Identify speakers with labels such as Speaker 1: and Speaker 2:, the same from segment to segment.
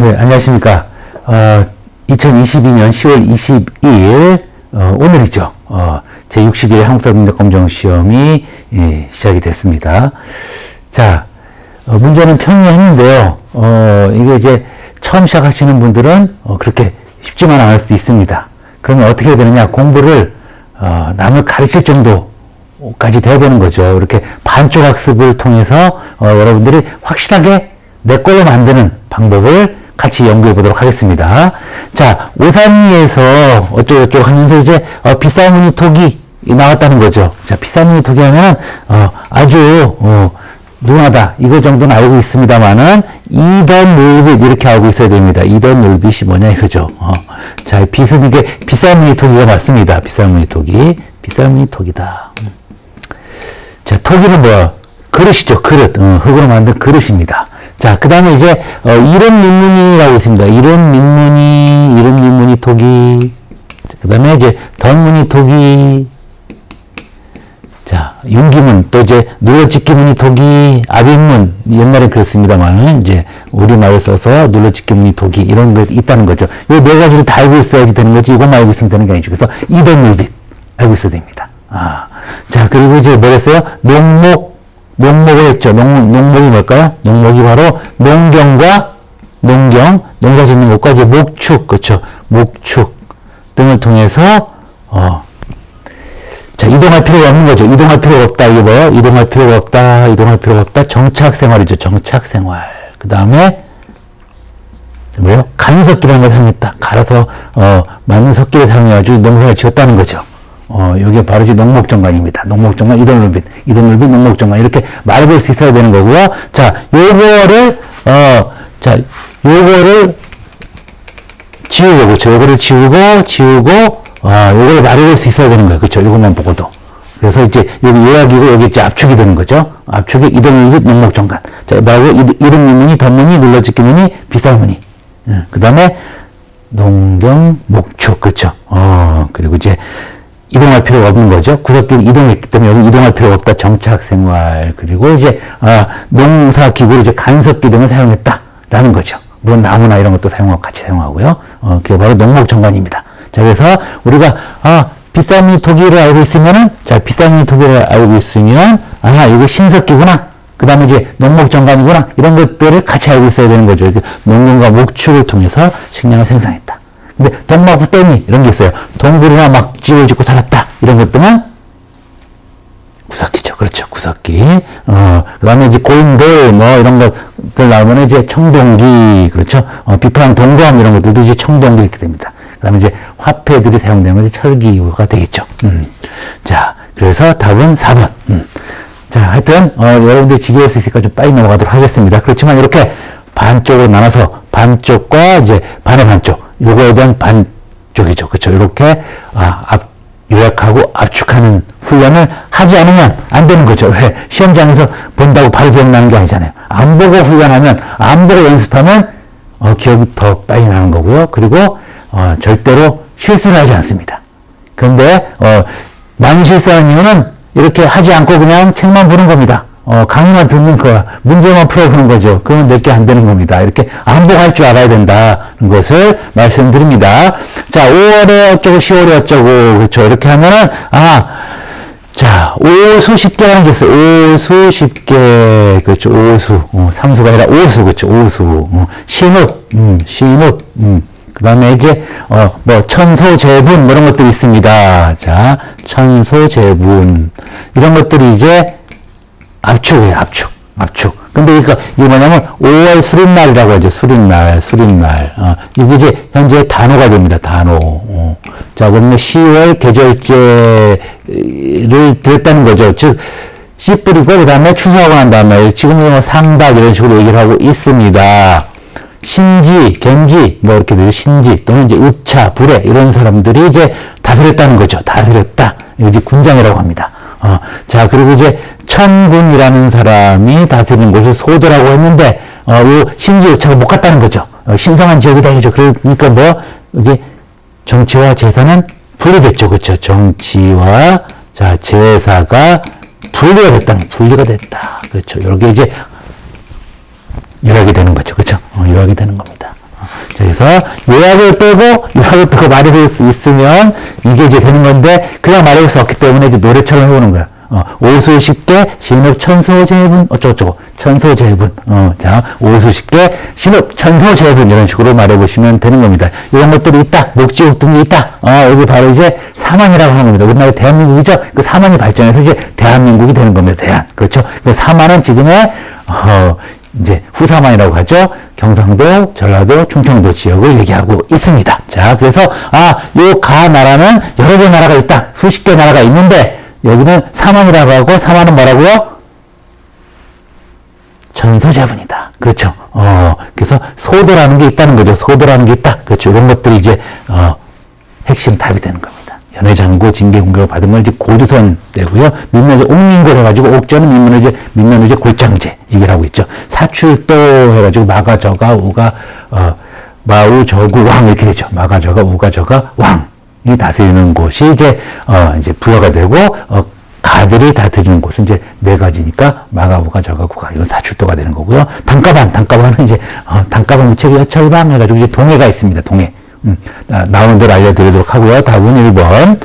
Speaker 1: 네, 안녕하십니까. 2022년 10월 22일, 오늘이죠. 제61회 한국사법능력검정시험이 시작이 됐습니다. 자, 문제는 평이했는데요. 이게 이제 처음 시작하시는 분들은 그렇게 쉽지만 않을 수도 있습니다. 그러면 어떻게 해야 되느냐? 공부를 남을 가르칠 정도까지 돼야 되는 거죠. 이렇게 반쪽 학습을 통해서 여러분들이 확실하게 내 걸로 만드는 방법을 같이 연구해 보도록 하겠습니다. 자, 오산리에서 어쩌고저쩌고 하면서 이제 빗사무늬 톡이 나왔다는 거죠. 자, 빗사무늬 톡이 하면 아주 누구나 다 이거 정도는 알고 있습니다만은 2던 룰빗 이렇게 알고 있어야 됩니다. 2던 룰빗이 뭐냐 이거죠. 자, 빗은 이게 빗사무늬 톡이가 맞습니다. 빗사무늬 톡이 빗사무늬 톡이다. 자, 톡이는 뭐야? 그릇이죠. 그릇. 흙으로 만든 그릇입니다. 자, 그 다음에 이제, 이름 민문이라고 있습니다. 이름 민문이 토기. 그 다음에 이제, 던문이 토기. 자, 윤기문, 또 이제, 눌러찍기문이 토기, 압인문, 옛날에 그랬습니다만, 이제, 우리말을 써서 눌러찍기문이 토기, 이런 게 있다는 거죠. 이 네 가지를 다 알고 있어야지 되는 거지, 이것만 알고 있으면 되는 게 아니죠. 그래서, 이던율빗, 알고 있어야 됩니다. 자, 그리고 이제 뭐랬어요? 농목을 했죠. 농목이 뭘까요? 농목이 바로 농경과 농사 짓는 것과 이제 목축, 그렇죠. 목축 등을 통해서, 자, 이동할 필요가 없는 거죠. 이동할 필요가 없다. 이게 뭐예요? 이동할 필요가 없다. 정착 생활이죠. 정착 생활. 그 다음에, 뭐예요? 간석기라는 걸 사용했다. 갈아서, 맞는 석기를 사용해가지고 농사를 지었다는 거죠. 요게 바로 이제 농목정관입니다. 농목정관, 이동룰빗, 농목정관. 이렇게 말해볼 수 있어야 되는 거고요. 자, 요거를 지우고, 그렇죠. 요거를 지우고, 요거를 말해볼 수 있어야 되는 거예요. 그렇죠. 요것만 보고도. 그래서 이제 여기 요약이고, 여기 이제 압축이 되는 거죠. 압축이 이동룰빗, 농목정관. 자, 말고 이름 민문이, 던문이, 눌러찍기문이, 빗사무늬. 그 다음에 농경, 목축. 그렇죠. 그리고 이제, 이동할 필요가 없는 거죠. 구석기를 이동했기 때문에 여기 이동할 필요가 없다. 정착 생활. 그리고 이제, 농사 기구로 이제 간섭기 등을 사용했다라는 거죠. 물론 나무나 이런 것도 같이 사용하고요. 그게 바로 농목정관입니다. 자, 그래서 우리가, 빗사무늬 토기를 알고 있으면은, 자, 빗사무늬 토기를 알고 있으면, 이거 신석기구나. 그 다음에 이제 농목정관이구나. 이런 것들을 같이 알고 있어야 되는 거죠. 농경과 목축을 통해서 식량을 생산했다. 근데 동막 땡이 이런 게 있어요. 동굴이나 막 집을 짓고 살았다. 이런 것들은 구석기죠. 그렇죠. 구석기. 그 다음에 이제 고인돌 뭐 이런 것들 나오면 이제 청동기. 그렇죠. 비프랑 동검 이런 것들도 이제 청동기 이렇게 됩니다. 그 다음에 이제 화폐들이 사용되는 것이 철기가 되겠죠. 자, 그래서 답은 4번. 자, 하여튼, 여러분들이 지겨울 수 있으니까 좀 빨리 넘어가도록 하겠습니다. 그렇지만 이렇게 반쪽으로 나눠서 반쪽과 이제 반의 반쪽. 요거에 대한 반쪽이죠. 그쵸. 이렇게, 요약하고 압축하는 훈련을 하지 않으면 안 되는 거죠. 왜? 시험장에서 본다고 바로 기억나는 게 아니잖아요. 안 보고 훈련하면, 안 보고 연습하면, 기억이 더 빨리 나는 거고요. 그리고, 절대로 실수를 하지 않습니다. 그런데, 많이 실수하는 이유는 이렇게 하지 않고 그냥 책만 보는 겁니다. 강의만 듣는 거야. 문제만 풀어보는 거죠. 그러면 내게 안 되는 겁니다. 이렇게 안 보고 할 줄 알아야 된다는 것을 말씀드립니다. 자, 5월에 어쩌고 10월에 어쩌고 그렇죠. 이렇게 하면은 자, 오수 10개라는 게 있어요. 오수 10개. 그렇죠. 오수. 삼수가 아니라 오수. 그렇죠. 오수. 신읍. 그 다음에 이제, 천소재분, 뭐 이런 것들이 있습니다. 자, 천소재분. 이런 것들이 이제, 압축이에요, 압축. 근데 이게 뭐냐면, 5월 수립날이라고 하죠. 수립날. 이게 이제, 현재 단어가 됩니다. 단어. 자, 그러면 10월 계절제를 드렸다는 거죠. 즉, 씨 뿌리고, 그 다음에 추수하고 난 다음에, 지금 상닭 이런 식으로 얘기를 하고 있습니다. 신지, gen지, 뭐 이렇게 되죠. 신지, 또는 이제 읍차, 불에, 이런 사람들이 이제 다스렸다는 거죠. 다스렸다. 이거 이제 군장이라고 합니다. 자, 그리고 이제 천군이라는 사람이 다스리는 곳을 소도라고 했는데, 요 신지, 읍차가 못 갔다는 거죠. 신성한 지역이다, 이죠. 그러니까 뭐, 이게 정치와 제사는 분리됐죠. 그렇죠. 정치와, 자, 제사가 분리가 됐다. 그렇죠. 이렇게 이제, 요약이 되는 거죠. 그렇죠? 요약이 되는 겁니다. 그래서 요약을 빼고 말해볼 수 있으면 이게 이제 되는 건데, 그냥 말해볼 수 없기 때문에 이제 노래처럼 해보는 거야. 오수 쉽게, 신읍 천소재분, 어쩌고저쩌고, 천소재분. 자, 오수 쉽게, 신읍 천소재분, 이런 식으로 말해보시면 되는 겁니다. 이런 것들이 있다. 목지국 등이 있다. 여기 바로 이제 사만이라고 하는 겁니다. 우리나라 대한민국이죠. 그 사만이 발전해서 이제 대한민국이 되는 겁니다. 대한. 그렇죠. 그 사만은 지금의, 이제 후사만이라고 하죠. 경상도, 전라도, 충청도 지역을 얘기하고 있습니다. 자, 그래서, 요 가 나라는 여러 개 나라가 있다. 수십 개 나라가 있는데, 여기는 사만이라고 하고, 사만은 뭐라고요? 천소재분이다. 그렇죠. 그래서 소도라는 게 있다는 거죠. 소도라는 게 있다. 그렇죠. 이런 것들이 이제, 핵심 답이 되는 겁니다. 연해장고 징계 공격을 받은 건 이제 고조선 때고요. 민면제 옥민골 해가지고, 옥저는 민면제 골장제 얘기를 하고 있죠. 사출도 해가지고 마가저가 우가 마우 저구 왕 이렇게 되죠. 마가저가 우가 저가 왕이 다스리는 곳이 이제 부여가 되고, 가들이 다스리는 곳은 이제 네 가지니까 마가 우가 저가 구가 이건 사출도가 되는 거고요. 단가반은 이제 단가반 무책이 여철방 해가지고 이제 동해가 있습니다. 동해. 나오는 대로 알려드리도록 하고요. 답은 1번.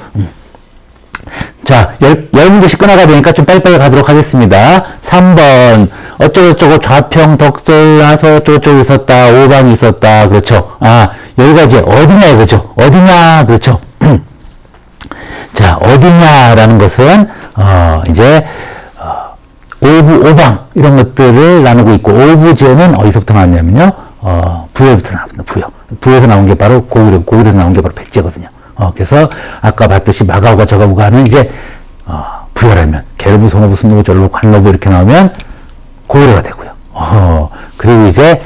Speaker 1: 자, 10문제씩 끝나가 되니까 좀 빨리빨리 가도록 하겠습니다. 3번. 어쩌고저쩌고 좌평, 덕솔, 나서 어쩌고저쩌고 있었다. 5방이 있었다. 그렇죠. 여기가 이제 어디냐 이거죠. 어디냐. 그렇죠. 자, 어디냐라는 것은, 이제, 오부, 오방, 이런 것들을 나누고 있고, 오부제는 어디서부터 나왔냐면요. 부여부터 나옵니다. 부여에서 나온 게 바로 고구려에서 나온 게 바로 백제거든요. 그래서 아까 봤듯이 마가우가 저가우가 하는 이제 부여라면 계르부, 소노부, 순노부, 절로부, 관노부 이렇게 나오면 고구려가 되고요. 그리고 이제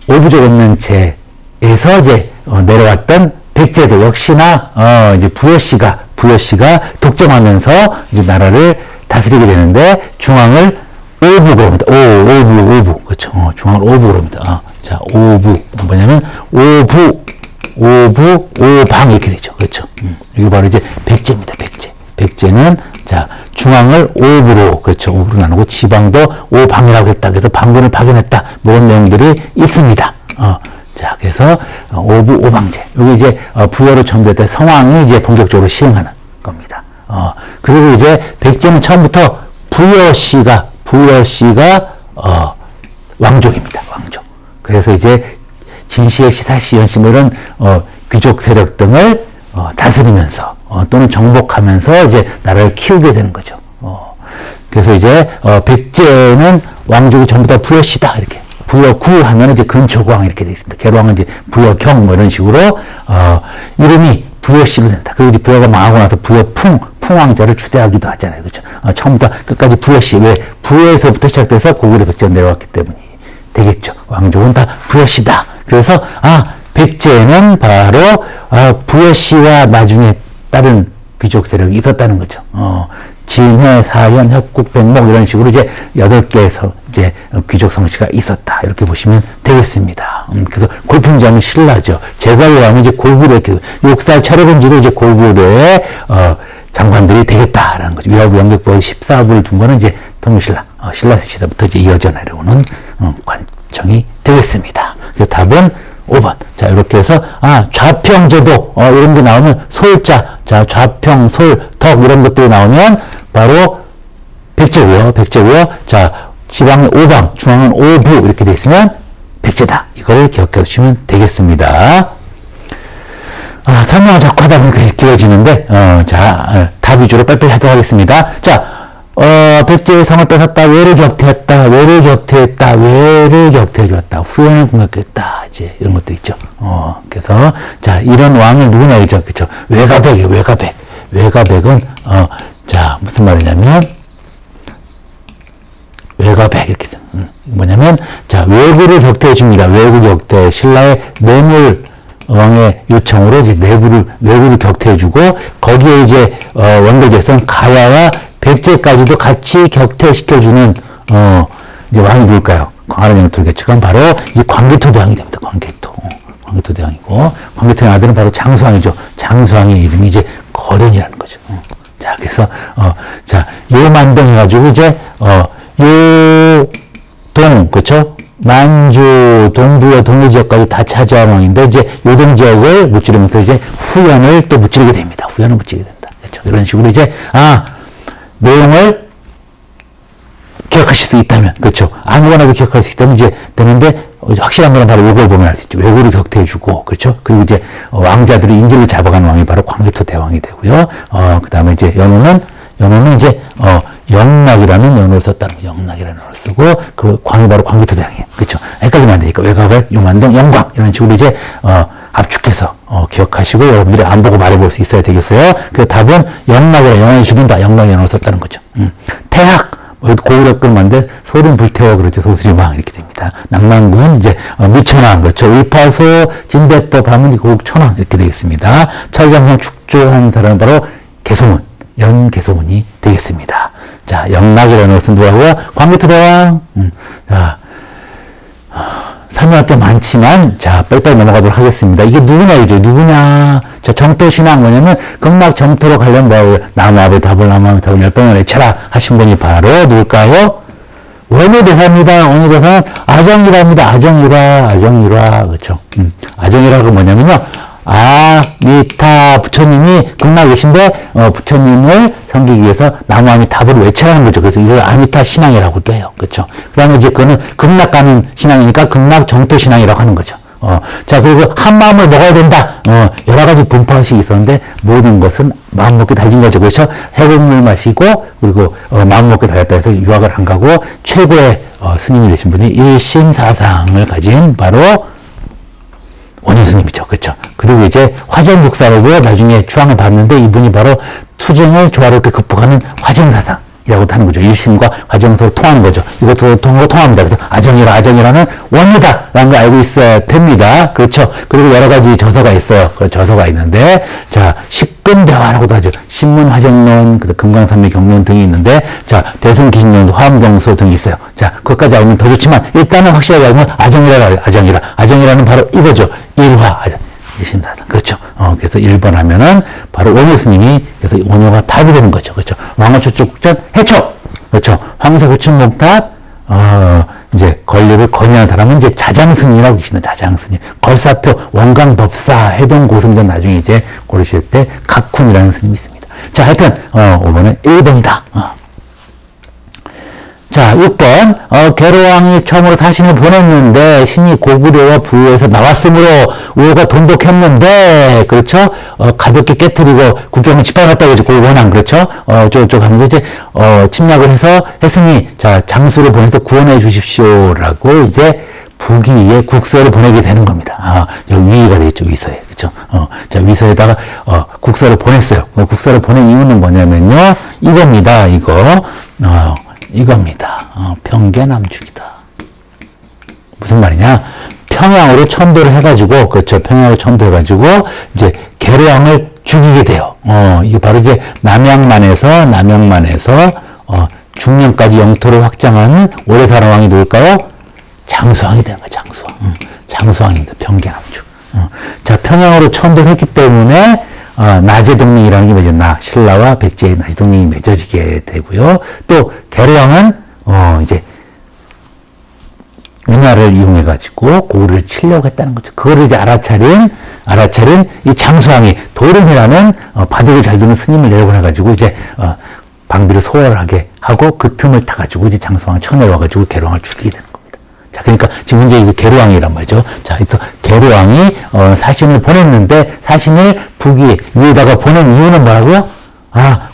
Speaker 1: 오부족 원면체에서 이제 내려왔던 백제도 역시나 이제 부여씨가 독점하면서 이제 나라를 다스리게 되는데 중앙을 오부로 합니다. 오부. 그렇죠. 중앙을 오부로 합니다. 자, 오부. 뭐냐면, 오방 이렇게 되죠. 그렇죠. 이게 바로 이제 백제입니다. 백제는, 자, 중앙을 오부로, 그렇죠. 오부로 나누고 지방도 오방이라고 했다. 그래서 방군을 파견했다. 뭐 이런 내용들이 있습니다. 자, 그래서, 오방제. 여기 이제, 부여로 첨부될 때 성왕이 이제 본격적으로 시행하는 겁니다. 그리고 이제 백제는 처음부터 부여씨가 왕족입니다. 왕족. 그래서 이제 진시의 시사시, 연시 뭐 이런 귀족 세력 등을 다스리면서 또는 정복하면서 이제 나라를 키우게 되는 거죠. 그래서 이제 백제는 왕족이 전부 다 부여씨다 이렇게. 부여구 하면 이제 근초구왕 이렇게 되어 있습니다. 계로왕은 이제 부여경 뭐 이런 식으로 이름이 부여씨로 된다. 그리고 이제 부여가 망하고 나서 풍왕자를 추대하기도 하잖아요. 그렇죠? 처음부터 끝까지 부여씨. 왜? 부여에서부터 시작돼서 고구려 백제가 내려왔기 때문이 되겠죠. 왕족은 다 부여씨다. 그래서, 백제는 바로, 부여씨와 나중에 다른 귀족 세력이 있었다는 거죠. 진해, 사현, 협국, 백목 이런 식으로 이제 8개에서 이제 귀족 성씨가 있었다. 이렇게 보시면 되겠습니다. 그래서 골품자는 신라죠. 제갈로 하면 이제 고구려, 욕살 차려본지도 이제 고구려의, 장관들이 되겠다라는 거죠. 위화부 영객부 14부를 둔 거는 이제 통일신라, 신라 시대부터 이제 이어져 내려오는 관청이 되겠습니다. 그래서 답은 5번. 자, 이렇게 해서, 좌평제도, 이런 게 나오면 솔자, 자, 좌평, 솔, 덕, 이런 것들이 나오면 바로 백제고요. 자, 지방은 오방, 중앙은 오부, 이렇게 돼 있으면 백제다. 이걸 기억해 주시면 되겠습니다. 설명을 자꾸 하다 보니까 길어지는데, 답 위주로 빨리빨리 하도록 하겠습니다. 자, 백제의 성을 뺏었다, 외를 격퇴했다, 외를 격퇴해주었다, 후연을 공격했다, 이제, 이런 것도 있죠. 그래서, 자, 이런 왕을 누구냐, 이죠. 그쵸. 외가백이에요, 외가백. 외가백은, 자, 무슨 말이냐면, 외가백, 이렇게, 뭐냐면, 자, 외구를 격퇴해줍니다. 외구 격퇴, 신라의 뇌물, 왕의 요청으로 이제 외구를 격퇴해주고, 거기에 이제, 원대제선 가야와 백제까지도 같이 격퇴시켜주는, 이제 왕이 누굴까요? 광활한 영토겠죠. 그건 바로 이 광개토 대왕이 됩니다. 광개토 대왕이고, 광개토의 아들은 바로 장수왕이죠. 장수왕의 이름이 이제 거련이라는 거죠. 자, 그래서, 자, 요만동 해가지고 이제, 요동, 그쵸? 만주, 동부와 동해 지역까지 다 차지한 왕인데, 이제 요동 지역을 무찌르면서 이제 후연을 또 무찌르게 됩니다. 후연을 무찌르게 된다. 그렇죠. 이런 식으로 이제, 내용을 기억하실 수 있다면, 그렇죠. 아무거나도 기억할 수 있다면 이제 되는데, 확실한 거는 바로 요걸 보면 알 수 있죠. 왜고를 격퇴해주고, 그렇죠. 그리고 이제, 왕자들이 인질을 잡아간 왕이 바로 광개토 대왕이 되고요. 그 다음에 이제 연호는 이제, 영락이라는 연호를 썼다는 거, 영락이라는 연호를 쓰고, 그 광이 바로 광개토 대왕이에요. 그렇죠. 헷갈리면 안 되니까, 외곽을 요만동 영광, 이런 식으로 이제, 압축해서, 기억하시고, 여러분들이 안 보고 말해볼 수 있어야 되겠어요. 그 답은 영락이라 영원히 죽인다, 영락이라는 연호를 썼다는 거죠. 태학, 고구려 끌만데 소름 불태워 그렇죠. 소수리망 이렇게 됩니다. 낭만군 이제 미천왕 그렇죠. 을파소 진대법 하면 고국천왕 이렇게 되겠습니다. 철장성 축조한 사람은 바로 개소문 연개소문이 되겠습니다. 자 영락이라는 것은 누구라고요? 광개토 대왕. 자 설명할 게 많지만 자 빨리빨리 넘어가도록 하겠습니다. 이게 누구냐 이죠? 누구냐? 자 정토신앙 뭐냐면 극락 정토로 관련 뭐 나무아베 답을 나무아베 답을 10번을 외쳐라 하신 분이 바로 누굴까요? 원효대사입니다. 원효대사는 아정이라입니다. 아정이라 그렇죠. 아정이라가 뭐냐면요. 아미타 부처님이 극락에 계신데 부처님을 섬기기 위해서 나무아미타불을 외쳐라는 거죠. 그래서 이걸 아미타 신앙이라고도 해요. 그렇죠. 그다음에 이제 그거는 극락 가는 신앙이니까 극락 정토 신앙이라고 하는 거죠. 자 그리고 한 마음을 먹어야 된다. 여러 가지 분파식이 있었는데 모든 것은 마음 먹게 달린 거죠. 그렇죠. 해골물 마시고 그리고 마음 먹게 달렸다 해서 유학을 안 가고 최고의 스님이 되신 분이 일심사상을 가진 바로 원효 스님이죠. 그렇죠. 그리고 이제 화정국사로도 나중에 추앙을 받는데 이분이 바로 투쟁을 조화롭게 극복하는 화정사상이라고 하는 거죠. 일심과 화정서로 통하는 거죠. 이것도 통합니다. 그래서 아정이라는 원효다라는 걸 알고 있어야 됩니다. 그렇죠. 그리고 여러 가지 저서가 있어요. 그 저서가 있는데 자 십근대화라고도 하죠. 신문화정론, 금강산맥 경론 등이 있는데 자 대승기신론도 화엄경서 등이 있어요. 자 그것까지 알면 더 좋지만 일단은 확실하게 알면 아정이라는 바로 이거죠. 일화 일심사상 그렇죠. 그래서 1번 하면은 바로 원효 스님이 그래서 원효가 답이 되는 거죠. 그렇죠. 왕어초축전 해초 그렇죠. 황사구춘목탑 이제 권력을 건의하는 사람은 이제 자장스님이라고 계시는 자장스님. 걸사표 원강법사 해동고승전 나중에 이제 고르실 때 각훈이라는 스님이 있습니다. 자, 하여튼 5번은 1번이다. 자, 6번 계로왕이 처음으로 사신을 보냈는데 신이 고구려와 부유에서 나왔으므로 우호가 돈독했는데 그렇죠? 가볍게 깨뜨리고 국경을 짓밟았다 그러죠. 고원왕 그렇죠? 쪽 하면서 이제 침략을 해서 했으니 자 장수를 보내서 구원해 주십시오라고 이제 부기에 국서를 보내게 되는 겁니다. 여기 위가 되겠죠. 위서에 그렇죠? 자 위서에다가 국서를 보냈어요. 국서를 보낸 이유는 뭐냐면요. 이겁니다. 이겁니다. 평계남축이다. 무슨 말이냐? 평양으로 천도를 해가지고, 그렇죠. 평양으로 천도해가지고, 이제, 계로왕을 죽이게 돼요. 이게 바로 이제, 남양만에서, 중년까지 영토를 확장하는 오래 살아 왕이 누굴까요? 장수왕이 되는 거야, 장수왕. 장수왕입니다. 평계남축. 자, 평양으로 천도를 했기 때문에, 나제 동맹이라는 게 맺었나 신라와 백제의 나제 동맹이 맺어지게 되고요. 또 계로왕은 이제 운하를 이용해 가지고 고구려를 치려고 했다는 거죠. 그거를 이제 알아차린 이 장수왕이 도름이라는 바둑을 잘 두는 스님을 내려보내 가지고 이제 방비를 소홀하게 하고 그 틈을 타 가지고 이제 장수왕을 쳐내려 가지고 계로왕을 죽이게 되는 거예요. 자, 그러니까 지금 이제 이게 계로왕이란 말이죠. 자, 그래서 계로왕이 사신을 보냈는데 사신을 북위 위에다가 보낸 이유는 뭐라고요?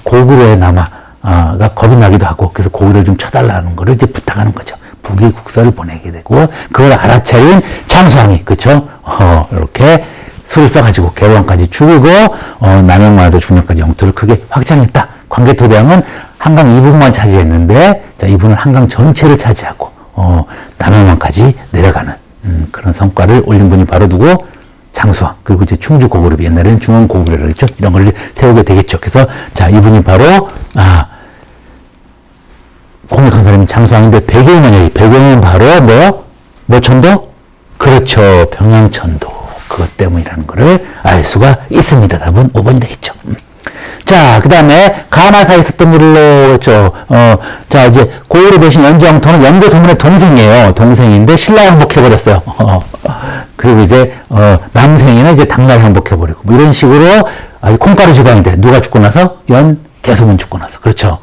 Speaker 1: 고구려의 남아가 겁이 나기도 하고 그래서 고구려를 좀 쳐달라는 거를 이제 부탁하는 거죠. 북위 국서를 보내게 되고 그걸 알아차린 장수왕이 그렇죠? 이렇게 술을 써가지고 계로왕까지 죽이고 남양만에도 중년까지 영토를 크게 확장했다. 광개토 대왕은 한강 이북만 차지했는데 자 이분은 한강 전체를 차지하고 남양만까지 내려가는 그런 성과를 올린 분이 바로 누구? 장수왕. 그리고 이제 충주 고구려, 옛날에는 중원 고구려라고 했죠. 이런 걸 세우게 되겠죠. 그래서 자 이분이 바로 공격한 사람이 장수왕인데 배경은 바로 뭐 천도? 그렇죠. 평양천도. 그것 때문이라는 거를 알 수가 있습니다. 답은 5번이 되겠죠. 자, 그 다음에 가나사에 있었던 일로 했죠. 자, 이제 고구려 대신 연정토는 연개소문의 동생이에요. 동생인데 신라 항복해버렸어요. 그리고 이제, 남생이는 이제 당나라 항복해버리고, 뭐 이런 식으로, 아주 콩가루 지방인데, 누가 죽고 나서? 연개소문 죽고 나서. 그렇죠.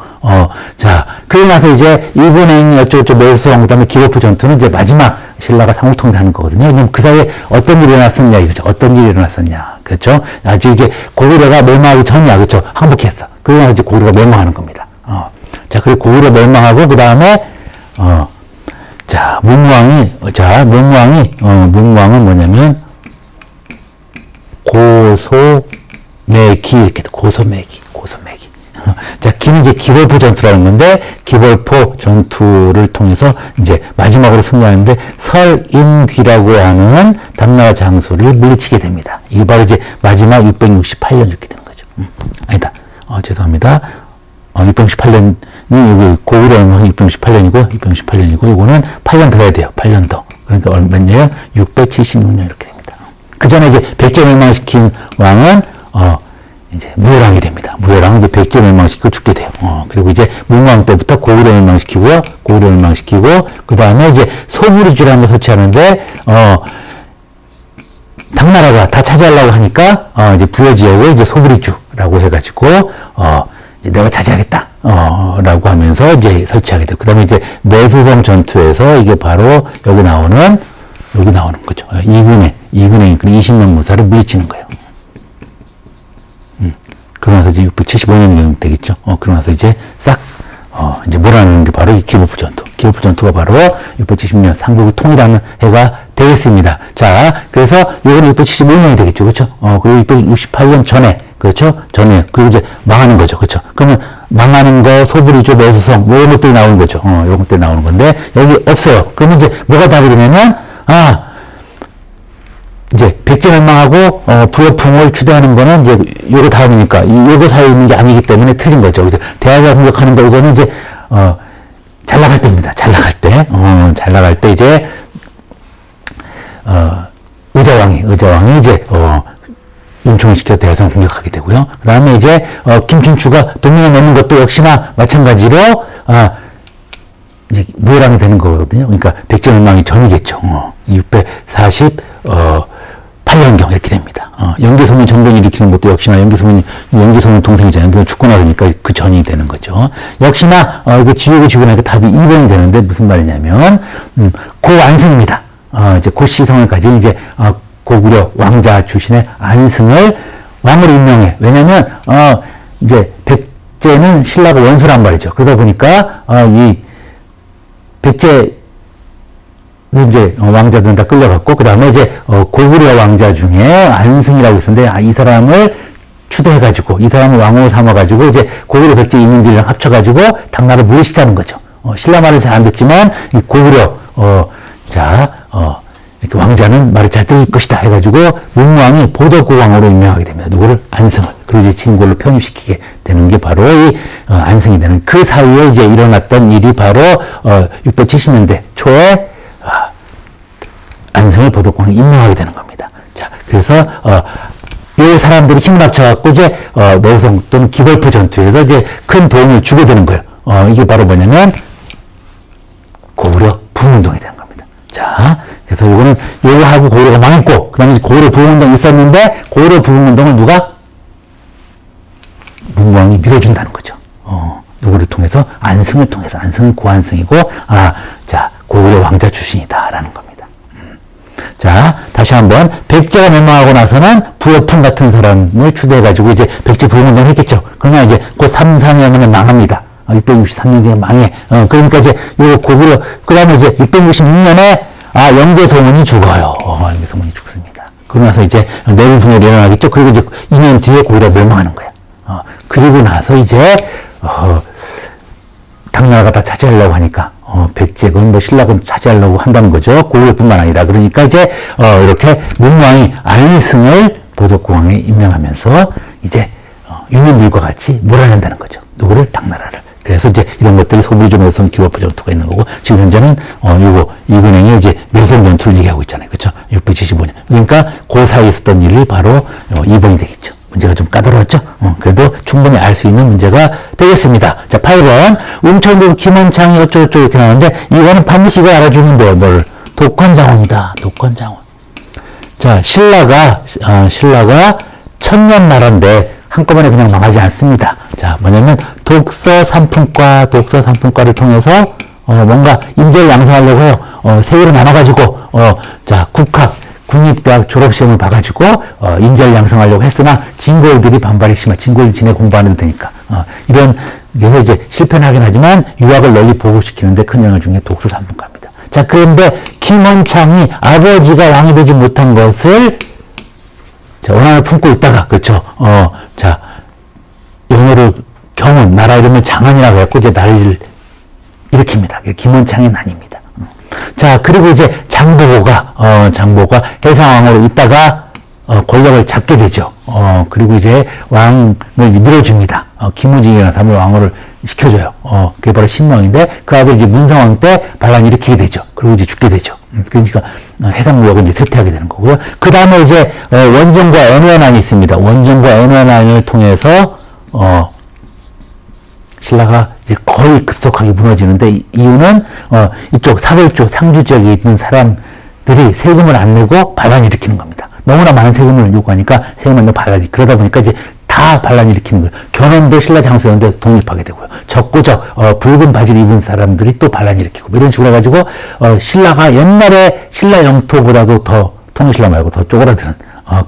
Speaker 1: 자, 그러고 나서 이제 일본행 어쩌고저쩌고 매수성, 그 다음에 기호프 전투는 이제 마지막 신라가 상호통일 하는 거거든요. 그럼 그 사이에 어떤 일이 일어났었냐, 이거죠. 어떤 일이 일어났었냐. 그렇죠. 아직 이제 고구려가 멸망하기 전이야. 그렇죠. 항복했어. 그러고 나서 이제 고구려가 멸망하는 겁니다. 자, 그리고 고구려 멸망하고, 그 다음에, 자, 문왕은 뭐냐면, 고소매기, 이렇게, 고소매기. 자, 기는 이제 기벌포 전투라는 건데, 기벌포 전투를 통해서 이제 마지막으로 승리하는데, 설인귀라고 하는 당나라 장수를 물리치게 됩니다. 이게 바로 이제 마지막 668년 이렇게 되는 거죠. 아니다. 죄송합니다. 668년이 여기 고구려는 668년이고, 668년이고, 이거는 8년 더 해야 돼요. 8년 더. 그러니까 얼마냐? 676년 이렇게 됩니다. 그 전에 이제 백제 멸망시킨 왕은, 이제 무열왕이 됩니다. 무열왕은 이제 백제 멸망시키고 죽게 돼요. 그리고 이제 문왕 때부터 고구려 멸망시키고, 그 다음에 이제 소부리주라는 걸 설치하는데, 당나라가 다 차지하려고 하니까, 이제 부여지역을 이제 소부리주라고 해가지고, 이제 내가 차지하겠다. 라고 하면서 이제 설치하게 돼요. 그 다음에 이제 매수성 전투에서 이게 바로 여기 나오는 거죠. 이근행, 20명 무사를 물리치는 거예요. 그러고 나서 이제 675년 되겠죠. 그러고 나서 이제 싹, 이제 몰아내는 게 바로 이 기벌포 전투. 기벌포 전투가 바로 670년 삼국이 통일하는 해가 되겠습니다. 자, 그래서 요거는 675년이 되겠죠. 그렇죠? 그리고 668년 전에, 그렇죠? 그리고 이제 망하는 거죠. 그렇죠? 그러면 망하는 거, 소부리주, 매수성, 뭐 이런 것들이 나오는 거죠. 이런 것들이 나오는 건데, 여기 없어요. 그러면 이제 뭐가 답이 되냐면, 이제 백제 멸망하고 부여풍을 추대하는 거는 이제 요거 다음이니까 요거 사이에 있는 게 아니기 때문에 틀린 거죠. 그죠? 대하가 공격하는 거 이거는 이제 잘 나갈 때입니다. 잘 나갈 때 이제 의자왕이 이제 윤총을 시켜 대하성을 공격하게 되고요. 그 다음에 이제 김춘추가 동맹을 맺는 것도 역시나 마찬가지로 이제 무열왕이 되는 거거든요. 그러니까 백제 멸망이 전이겠죠. 648년경 이렇게 됩니다. 연개소문 정변 일으키는 것도 역시나 연개소문 동생이잖아요. 연개소문 죽고 나니까 그 전이 되는 거죠. 역시나 이거 지우고 나니까 답이 2번이 되는데 무슨 말이냐면 고안승입니다. 이제 고시성을 가진 이제 고구려 왕자 출신의 안승을 왕으로 임명해. 왜냐면 이제 백제는 신라가 원수란 말이죠. 그러다 보니까 이 백제 이제 왕자들은 다 끌려갔고, 그 다음에 이제 고구려 왕자 중에 안승이라고 있었는데, 이 사람을 추대해가지고, 이 사람을 왕으로 삼아가지고, 이제 고구려 백제 인민들이랑 합쳐가지고 당나라를 물리치자는 거죠. 신라 말을 잘 안 듣지만 이 고구려 이렇게 왕자는 말을 잘 들을 것이다 해가지고 문왕이 보덕구왕으로 임명하게 됩니다. 누구를? 안승을. 그리고 이제 진골로 편입시키게 되는 게 바로 이 안승이 되는, 그 사이에 이제 일어났던 일이 바로 670년대 초에 안승을 보덕왕에 임명하게 되는 겁니다. 자, 그래서 이 사람들이 힘을 합쳐갖고 이제 매성 또는 기벌포 전투에서 이제 큰 도움을 주게 되는 거예요. 이게 바로 뭐냐면 고구려 부흥운동이 되는 겁니다. 자, 그래서 요거는 요거하고 고구려가 망했고, 그 다음에 고구려 부흥운동이 있었는데, 고구려 부흥운동을 누가? 문왕이 밀어준다는 거죠. 요거를 통해서, 안승을 통해서, 안승은 고안승이고, 자, 고구려 왕자 출신이다라는 겁니다. 자, 다시 한번, 백제가 멸망하고 나서는 부여풍 같은 사람을 추대해가지고 이제 백제 부흥운동을 했겠죠. 그러면 이제 곧 3, 4년에 망합니다. 663년에 망해. 그러니까 이제 요 고구려, 그 다음에 이제 666년에 연개소문이 죽어요. 연개소문이 죽습니다. 그러고 나서 이제 내분분열이 일어나겠죠. 그리고 이제 2년 뒤에 고구려 멸망하는 거예요. 그리고 나서 이제 당나라가 다 차지하려고 하니까 백제군 뭐 신라군 차지하려고 한다는 거죠. 고구려뿐만 아니라. 그러니까 이제 이렇게 문왕이 안승을 보덕구왕에 임명하면서 이제 유민들과 같이 몰아낸다는 거죠. 누구를? 당나라를. 그래서 이제 이런 것들이 소부리주 매수성 기벌포 전투가 있는 거고, 지금 현재는 이근행이 이제 매수성 전투를 얘기하고 있잖아요. 그렇죠? 675년. 그러니까 그 사이에 있었던 일이 바로 2번이 되겠죠. 문제가 좀 까다로웠죠? 그래도 충분히 알 수 있는 문제가 되겠습니다. 자, 8번. 웅천군 김원창이 어쩌고저쩌고 이렇게 나오는데, 이거는 반드시 이거 알아주면 돼요. 뭘? 독권장원이다. 독권장원. 자, 신라가 천년나라인데, 한꺼번에 그냥 망하지 않습니다. 자, 뭐냐면, 독서 삼품과를 통해서, 뭔가 인재를 양성하려고 해요. 세 개로 나눠가지고, 자, 국립대학 졸업시험을 봐가지고, 인재를 양성하려고 했으나, 진골들이 반발이 심해. 진골 지네 공부 안 해도 되니까. 그래서 이제 실패는 하긴 하지만, 유학을 널리 보급시키는데 큰 영향을 준 게 독서 삼품과입니다. 자, 그런데, 김원창이 아버지가 왕이 되지 못한 것을, 자, 원한을 품고 있다가, 그렇죠. 자, 영어로 경운, 나라 이름은 장안이라고 해갖고 이제 난리를 일으킵니다. 김원창의 난입니다. 자, 그리고 이제 장보고가 해상왕으로 있다가, 권력을 잡게 되죠. 그리고 이제 왕을 밀어줍니다. 김우징이라는 사람을 왕으로 시켜줘요. 그게 바로 신왕인데, 그 아들 이제 문성왕 때 반란을 일으키게 되죠. 그리고 이제 죽게 되죠. 그러니까 해상무역을 이제 쇠퇴하게 되는 거고요. 그 다음에 이제 원정과 애노해난이 있습니다. 원정과 애노해난을 통해서 신라가 이제 거의 급속하게 무너지는데, 이유는 이쪽 사별주 상주 지역에 있는 사람들이 세금을 안 내고 반란을 일으키는 겁니다. 너무나 많은 세금을 요구하니까 세금을 내고 반란이, 그러다 보니까 이제 다 반란을 일으키는 거예요. 견훤도 신라 장수였는데 독립하게 되고요. 적구적 붉은 바지를 입은 사람들이 또 반란을 일으키고, 이런 식으로 해가지고 신라가 옛날에 신라 영토보다도 더, 통신라 말고 더 쪼그라드는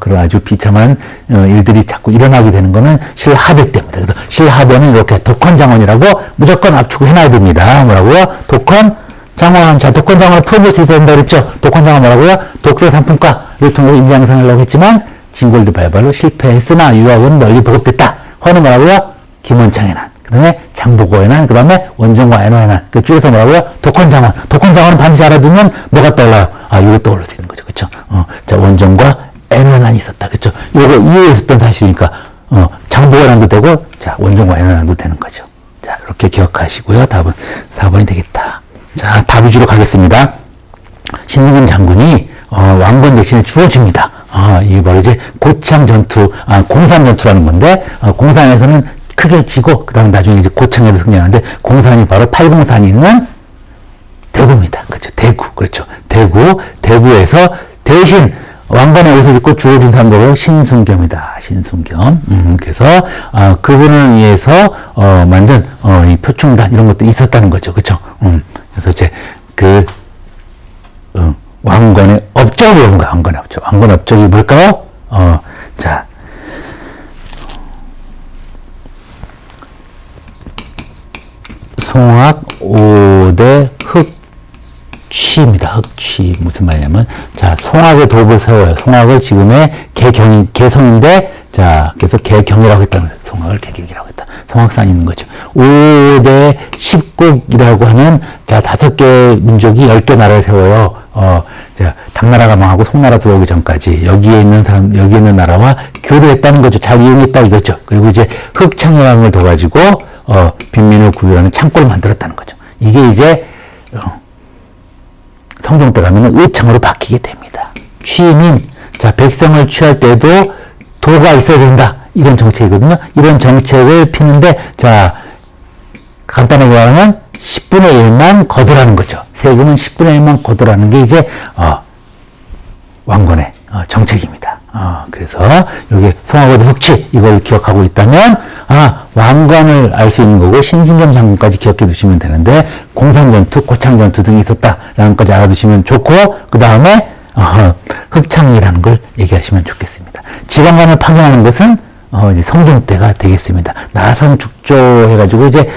Speaker 1: 그런 아주 비참한 일들이 자꾸 일어나게 되는 거는 신라하대 때문에. 그래서 신라하대는 이렇게 독권장원이라고 무조건 압축을 해놔야 됩니다. 뭐라고요? 독권장원. 자, 독권장원을 풀어볼 수 있어야 된다 그랬죠? 독권장원 뭐라고요? 독서 삼품과를 통해서 인재 양성하려고 했지만 진골도 발발로 실패했으나 유학은 널리 보급됐다. 허는 뭐라고요? 김원창의 난. 그 다음에 장보고의 난. 그 다음에 원정과 애노의 난. 그 줄여서 뭐라고요? 독권장원. 독권장원은 반드시 알아두면 뭐가 떠올라요? 이거 떠올릴 수 있는 거죠. 그쵸? 자, 원정과 애노의 난이 있었다. 그쵸? 요거 이후에 있었던 사실이니까, 장보고의 난도 되고, 자, 원정과 애노의 난도 되는 거죠. 자, 이렇게 기억하시고요. 답은 4번이 되겠다. 자, 답 위주로 가겠습니다. 신승겸 장군이, 왕권 대신에 주어집니다. 이게 바로 이제 고창 전투, 공산 전투라는 건데, 공산에서는 크게 지고, 그 다음 나중에 이제 고창에서 승리하는데, 공산이 바로 팔공산이 있는 대구입니다. 그렇죠. 대구. 그렇죠. 대구에서 대신 왕관의 옷을 입고 주어진 사람으로 신승겸이다. 신승겸. 그래서, 그분을 위해서, 만든, 이 표충단, 이런 것도 있었다는 거죠. 그렇죠. 그래서 이제, 왕건의 업적이 오는 거야, 왕건의 업적. 왕건의 업적이 뭘까요? 자. 송악 5대 흑취입니다. 흑취. 무슨 말이냐면, 자, 송악의 도읍을 세워요. 송악을 지금의 개성인데, 자, 그래서 개경이라고 했다는 거예요. 송악을 개경이라고 했다. 송악산이 있는 거죠. 5대 10국이라고 하면, 자, 5개 민족이 10개 나라를 세워요. 자, 당나라가 망하고 송나라 들어오기 전까지 여기에 있는 나라와 교류했다는 거죠. 잘 이용했다 이거죠. 그리고 이제 흑창해왕을 둬가지고, 빈민을 구유하는 창고를 만들었다는 거죠. 이게 이제, 성종 때 가면은 의창으로 바뀌게 됩니다. 취임인, 자, 백성을 취할 때도 도가 있어야 된다. 이런 정책이거든요. 이런 정책을 피는데, 자, 간단하게 말하면 10분의 1만 거두라는 거죠. 세금은 10분의 1만 거두라는 게 이제, 왕건의 정책입니다. 그래서, 요게 송악오대 흑취, 이걸 기억하고 있다면, 왕관을 알 수 있는 거고, 신승겸 장군까지 기억해 두시면 되는데, 공산전투, 고창전투 등이 있었다라는 것까지 알아두시면 좋고, 그 다음에, 흑창이라는 걸 얘기하시면 좋겠습니다. 지방관을 파견하는 것은, 이제 성종 때가 되겠습니다. 나성 축조 해가지고, 이제,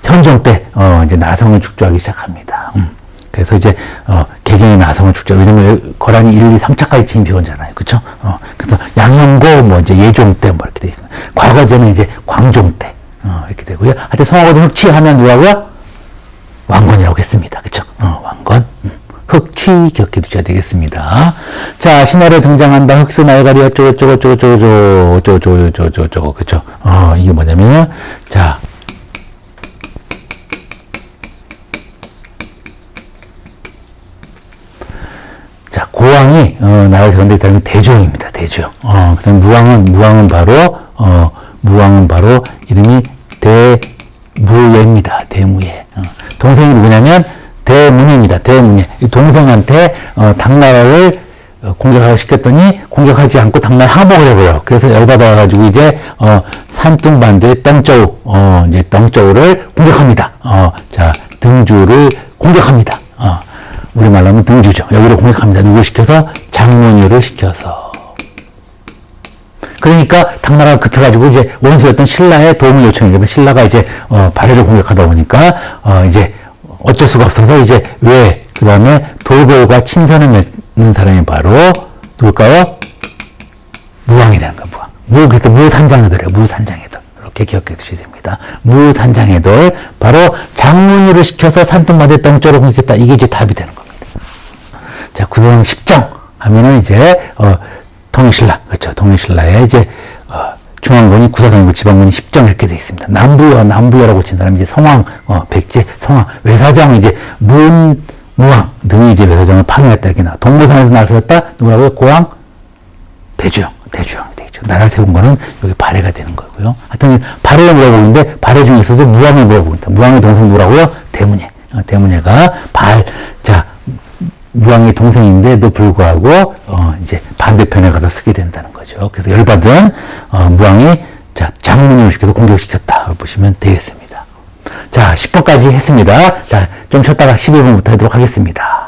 Speaker 1: 현종 때, 이제 나성을 축조하기 시작합니다. 그래서 이제, 개경이 나성을 축조. 왜냐면, 거란이 1, 2, 3차까지 진비원잖아요. 그쵸? 그래서 양형고, 뭐, 이제 예종 때, 뭐, 이렇게 돼 있습니다. 과거제는 이제 광종 때, 이렇게 되고요. 하여튼 송악오대 흑취하면 누가고요? 왕건이라고 했습니다. 그쵸? 왕건. 흑취 기억해 두셔야 되겠습니다. 자, 신화에 등장한다. 흑수 말갈이 어쩌고저쩌고, 그쵸? 이게 뭐냐면요. 자, 고왕이 나라를 세운데 다음에 대조입니다. 대조. 그다음 무왕은 바로 이름이 대무예입니다. 대무예. 동생이 누구냐면 대문예입니다. 대문예. 이 동생한테 당나라를 공격하고 시켰더니 공격하지 않고 당나라 항복을 해버려. 그래서 열받아가지고 이제 산둥반도의 떵쩌우 이제 떵쩌우를 공격합니다. 자, 등주를 공격합니다. 우리말로 하면 등주죠. 여기를 공격합니다. 누구 시켜서? 장문유를 시켜서. 그러니까 당나라가 급해가지고 이제 원수였던 신라의 도움을 요청했거든. 신라가 이제 발해를 공격하다 보니까 이제 어쩔 수가 없어서 이제 그 다음에 돌궐과 친선을 맺는 사람이 바로 누굴까요? 무왕이 되는 거야. 무왕. 그래서 무산장애돌이에요. 무산장애돌. 이렇게 기억해 두셔야 됩니다. 무산장애돌. 바로 장문유를 시켜서 산둥반도의 떵쩌우를 공격했다. 이게 이제 답이 되는 겁니다. 자, 구조상 10정 하면은 이제 통일신라, 그렇죠. 통일신라의 이제 중앙군이 구사성이고 지방군이 10정 이렇게 되어 있습니다. 남부여라고 친 사람이 이제 성왕, 백제, 성왕, 외사장 이제 무왕 등이 이제 외사장을 파괴했다 이렇게 나와. 동고산에서 나라를 세웠다. 누구라고요? 고왕, 대주영, 대주영이 되겠죠. 나라를 세운 거는 여기 발해가 되는 거고요. 하여튼 발해를 물어보는데 발해 중에서도 무왕을 물어봅니다. 무왕의 동생 누구라고요? 대문예. 대문예가 무왕의 동생인데도 불구하고 이제 반대편에 가서 쓰게 된다는 거죠. 그래서 열받은 무왕이 장문유를 시켜서 공격시켰다 보시면 되겠습니다. 자, 10번까지 했습니다. 자, 좀 쉬었다가 11번부터 하도록 하겠습니다.